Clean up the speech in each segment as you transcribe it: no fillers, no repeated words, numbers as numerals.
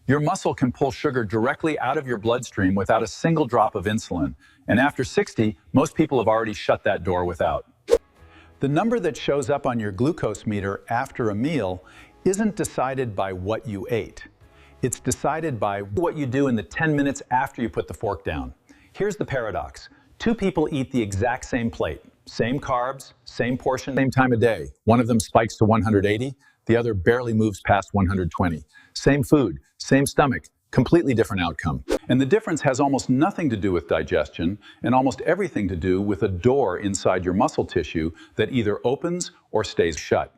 Your muscle can pull sugar directly out of your bloodstream without a single drop of insulin. And after 60, most people have already shut that door without. The number that shows up on your glucose meter after a meal isn't decided by what you ate. It's decided by what you do in the 10 minutes after you put the fork down. Here's the paradox. Two people eat the exact same plate, same carbs, same portion, same time of day. One of them spikes to 180, the other barely moves past 120. Same food, same stomach, completely different outcome. And the difference has almost nothing to do with digestion and almost everything to do with a door inside your muscle tissue that either opens or stays shut.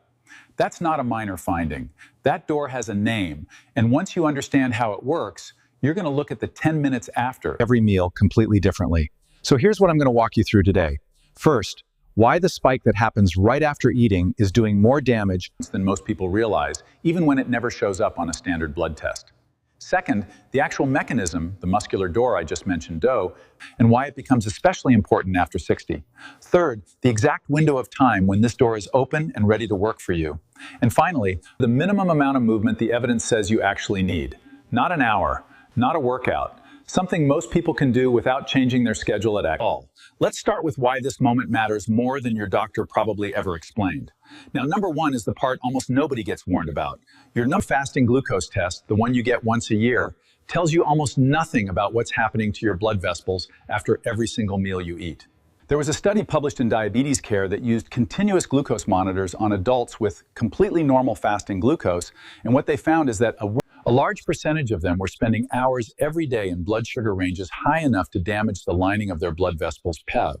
That's not a minor finding. That door has a name, and once you understand how it works, you're going to look at the 10 minutes after every meal completely differently. So here's what I'm going to walk you through today. First, why the spike that happens right after eating is doing more damage than most people realize, even when it never shows up on a standard blood test. Second, the actual mechanism, the muscular door I just mentioned, DOE, and why it becomes especially important after 60. Third, the exact window of time when this door is open and ready to work for you. And finally, the minimum amount of movement the evidence says you actually need. Not an hour, not a workout, something most people can do without changing their schedule at all. Let's start with why this moment matters more than your doctor probably ever explained. Now, number one is the part almost nobody gets warned about. Your fasting glucose test, the one you get once a year, tells you almost nothing about what's happening to your blood vessels after every single meal you eat. There was a study published in Diabetes Care that used continuous glucose monitors on adults with completely normal fasting glucose, and what they found is that a large percentage of them were spending hours every day in blood sugar ranges high enough to damage the lining of their blood vessels PEV,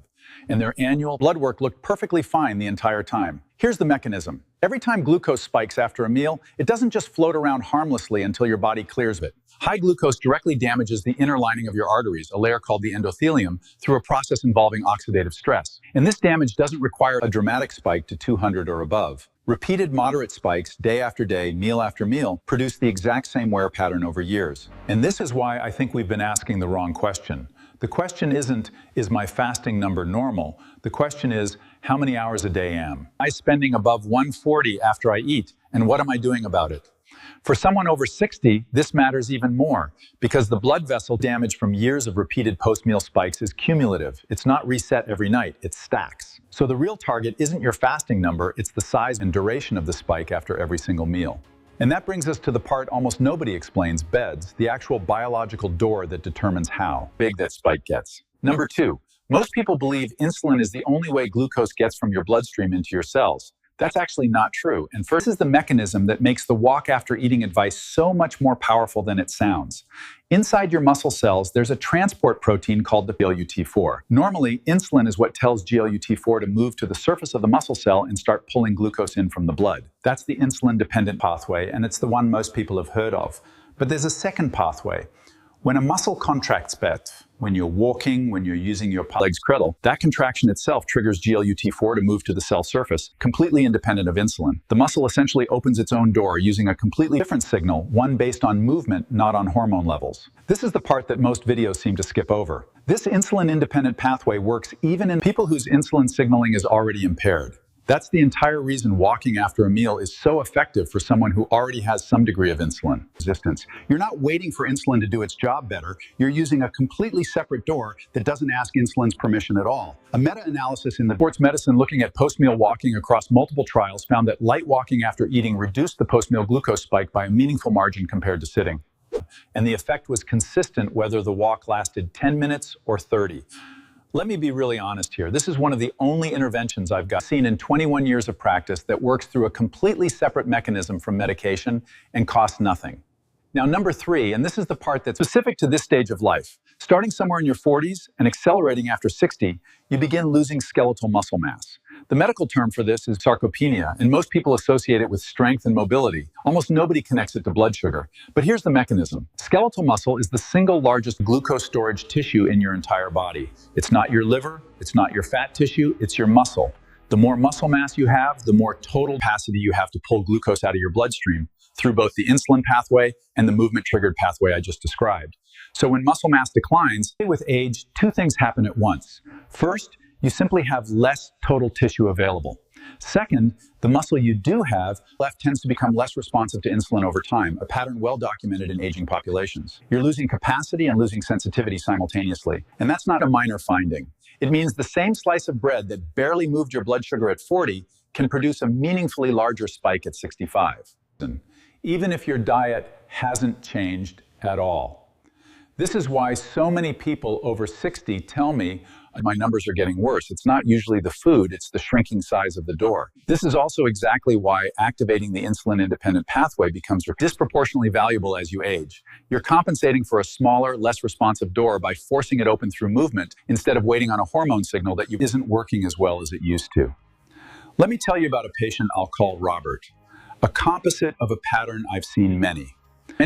and their annual blood work looked perfectly fine the entire time. Here's the mechanism. Every time glucose spikes after a meal, it doesn't just float around harmlessly until your body clears it. High glucose directly damages the inner lining of your arteries, a layer called the endothelium, through a process involving oxidative stress. And this damage doesn't require a dramatic spike to 200 or above. Repeated moderate spikes, day after day, meal after meal, produce the exact same wear pattern over years. And this is why I think we've been asking the wrong question. The question isn't, is my fasting number normal? The question is, how many hours a day am I spending above 140 after I eat, and what am I doing about it? For someone over 60, this matters even more, because the blood vessel damage from years of repeated post-meal spikes is cumulative. It's not reset every night, it stacks. So the real target isn't your fasting number, it's the size and duration of the spike after every single meal. And that brings us to the part almost nobody explains, BEDS, the actual biological door that determines how big that spike gets. Number two, most people believe insulin is the only way glucose gets from your bloodstream into your cells. That's actually not true. And first is the mechanism that makes the walk after eating advice so much more powerful than it sounds. Inside your muscle cells, there's a transport protein called the GLUT4. Normally, insulin is what tells GLUT4 to move to the surface of the muscle cell and start pulling glucose in from the blood. That's the insulin-dependent pathway, and it's the one most people have heard of. But there's a second pathway. When a muscle contracts, when you're walking, when you're using your legs cradle, that contraction itself triggers GLUT4 to move to the cell surface, completely independent of insulin. The muscle essentially opens its own door using a completely different signal, one based on movement, not on hormone levels. This is the part that most videos seem to skip over. This insulin-independent pathway works even in people whose insulin signaling is already impaired. That's the entire reason walking after a meal is so effective for someone who already has some degree of insulin resistance. You're not waiting for insulin to do its job better. You're using a completely separate door that doesn't ask insulin's permission at all. A meta-analysis in the sports medicine looking at post-meal walking across multiple trials found that light walking after eating reduced the post-meal glucose spike by a meaningful margin compared to sitting. And the effect was consistent whether the walk lasted 10 minutes or 30. Let me be really honest here. This is one of the only interventions I've seen in 21 years of practice that works through a completely separate mechanism from medication and costs nothing. Now, number three, and this is the part that's specific to this stage of life. Starting somewhere in your 40s and accelerating after 60, you begin losing skeletal muscle mass. The medical term for this is sarcopenia, and most people associate it with strength and mobility. Almost nobody connects it to blood sugar. But here's the mechanism. Skeletal muscle is the single largest glucose storage tissue in your entire body. It's not your liver, it's not your fat tissue, it's your muscle. The more muscle mass you have, the more total capacity you have to pull glucose out of your bloodstream through both the insulin pathway and the movement-triggered pathway I just described. So when muscle mass declines, with age, two things happen at once. First, you simply have less total tissue available. Second, the muscle you do have left tends to become less responsive to insulin over time, a pattern well documented in aging populations. You're losing capacity and losing sensitivity simultaneously, and that's not a minor finding. It means the same slice of bread that barely moved your blood sugar at 40 can produce a meaningfully larger spike at 65, even if your diet hasn't changed at all. This is why so many people over 60 tell me my numbers are getting worse. It's not usually the food, it's the shrinking size of the door. This is also exactly why activating the insulin-independent pathway becomes disproportionately valuable as you age. You're compensating for a smaller, less responsive door by forcing it open through movement instead of waiting on a hormone signal that isn't working as well as it used to. Let me tell you about a patient I'll call Robert, a composite of a pattern I've seen many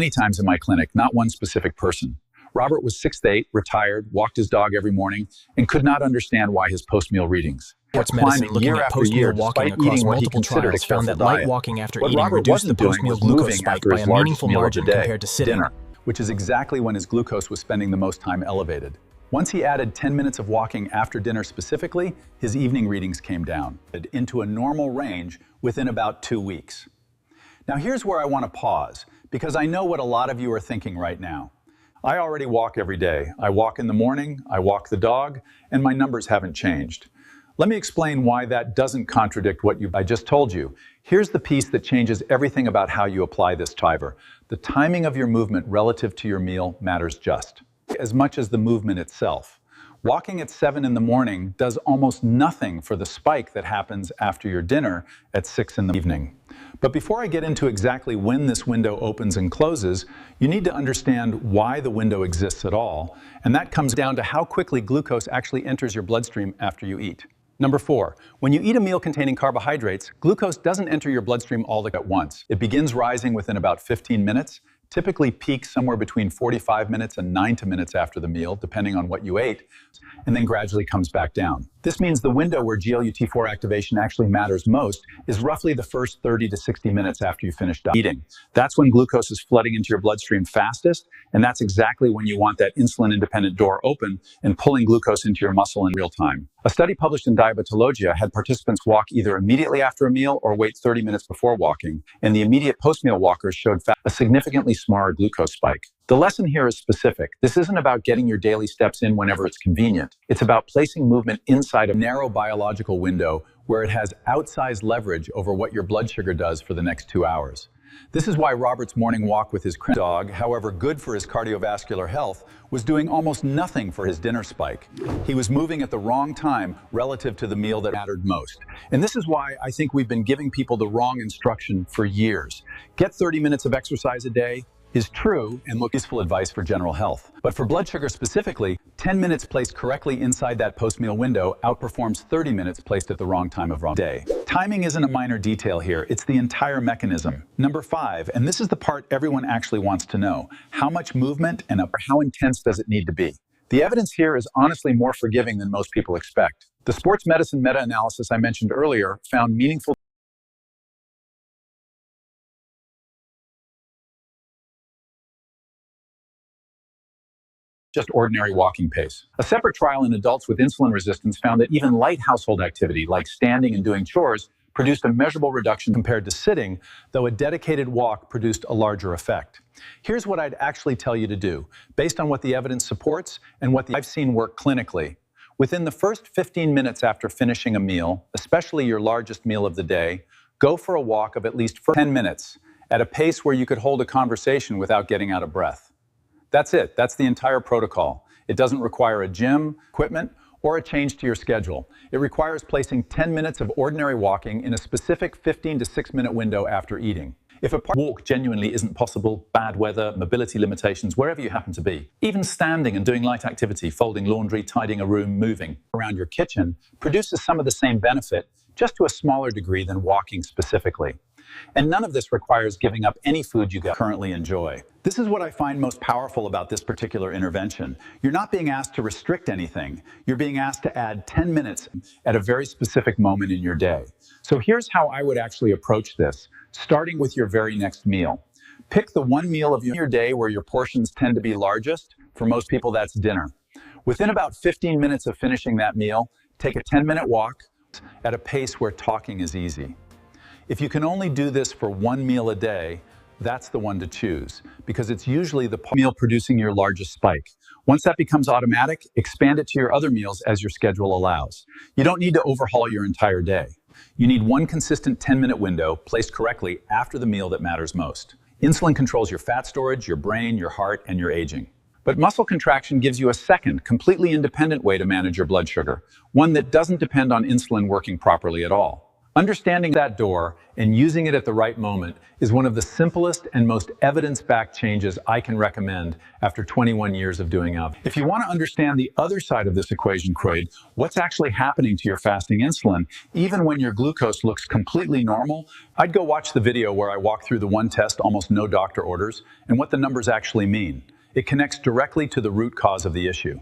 times in my clinic, not one specific person. Robert was 6'8", retired, walked his dog every morning, and could not understand why his post-meal readings Sports medicine looking at post-meal walking across multiple trials found that light walking after eating reduced the post-meal glucose spike by a meaningful margin compared to sitting. Dinner, which is exactly when his glucose was spending the most time elevated. Once he added 10 minutes of walking after dinner specifically, his evening readings came down into a normal range within about 2 weeks. Now here's where I want to pause, because I know what a lot of you are thinking right now. I already walk every day. I walk in the morning, I walk the dog, and my numbers haven't changed. Let me explain why that doesn't contradict what I just told you. Here's the piece that changes everything about how you apply this driver. The timing of your movement relative to your meal matters just as much as the movement itself. Walking at 7 in the morning does almost nothing for the spike that happens after your dinner at 6 in the evening. But before I get into exactly when this window opens and closes, you need to understand why the window exists at all, and that comes down to how quickly glucose actually enters your bloodstream after you eat. Number 4, when you eat a meal containing carbohydrates, glucose doesn't enter your bloodstream all at once. It begins rising within about 15 minutes, typically peaks somewhere between 45 minutes and 90 minutes after the meal, depending on what you ate, and then gradually comes back down. This means the window where GLUT4 activation actually matters most is roughly the first 30 to 60 minutes after you finish eating. That's when glucose is flooding into your bloodstream fastest, and that's exactly when you want that insulin-independent door open and pulling glucose into your muscle in real time. A study published in Diabetologia had participants walk either immediately after a meal or wait 30 minutes before walking, and the immediate post-meal walkers showed a significantly smaller glucose spike. The lesson here is specific. This isn't about getting your daily steps in whenever it's convenient. It's about placing movement inside a narrow biological window where it has outsized leverage over what your blood sugar does for the next 2 hours. This is why Robert's morning walk with his dog, however good for his cardiovascular health, was doing almost nothing for his dinner spike. He was moving at the wrong time relative to the meal that mattered most. And this is why I think we've been giving people the wrong instruction for years. Get 30 minutes of exercise a day is true and useful advice for general health. But for blood sugar specifically, 10 minutes placed correctly inside that post-meal window outperforms 30 minutes placed at the wrong time of wrong day. Timing isn't a minor detail here, it's the entire mechanism. Number 5, and this is the part everyone actually wants to know, how much movement and how intense does it need to be? The evidence here is honestly more forgiving than most people expect. The sports medicine meta-analysis I mentioned earlier found meaningful just ordinary walking pace. A separate trial in adults with insulin resistance found that even light household activity, like standing and doing chores, produced a measurable reduction compared to sitting, though a dedicated walk produced a larger effect. Here's what I'd actually tell you to do, based on what the evidence supports and what I've seen work clinically. Within the first 15 minutes after finishing a meal, especially your largest meal of the day, go for a walk of at least 10 minutes at a pace where you could hold a conversation without getting out of breath. That's it. That's the entire protocol. It doesn't require a gym, equipment, or a change to your schedule. It requires placing 10 minutes of ordinary walking in a specific 15 to 6-minute window after eating. If a walk genuinely isn't possible, bad weather, mobility limitations, wherever you happen to be, even standing and doing light activity, folding laundry, tidying a room, moving around your kitchen, produces some of the same benefit, just to a smaller degree than walking specifically. And none of this requires giving up any food you currently enjoy. This is what I find most powerful about this particular intervention. You're not being asked to restrict anything. You're being asked to add 10 minutes at a very specific moment in your day. So here's how I would actually approach this, starting with your very next meal. Pick the one meal of your day where your portions tend to be largest. For most people, that's dinner. Within about 15 minutes of finishing that meal, take a 10-minute walk, at a pace where talking is easy. If you can only do this for one meal a day, that's the one to choose, because it's usually the meal producing your largest spike. Once that becomes automatic, expand it to your other meals as your schedule allows. You don't need to overhaul your entire day. You need one consistent 10-minute window placed correctly after the meal that matters most. Insulin controls your fat storage, your brain, your heart, and your aging. But muscle contraction gives you a second, completely independent way to manage your blood sugar, one that doesn't depend on insulin working properly at all. Understanding that door and using it at the right moment is one of the simplest and most evidence-backed changes I can recommend after 21 years of doing it. If you want to understand the other side of this equation, what's actually happening to your fasting insulin, even when your glucose looks completely normal, I'd go watch the video where I walk through the one test almost no doctor orders and what the numbers actually mean. It connects directly to the root cause of the issue.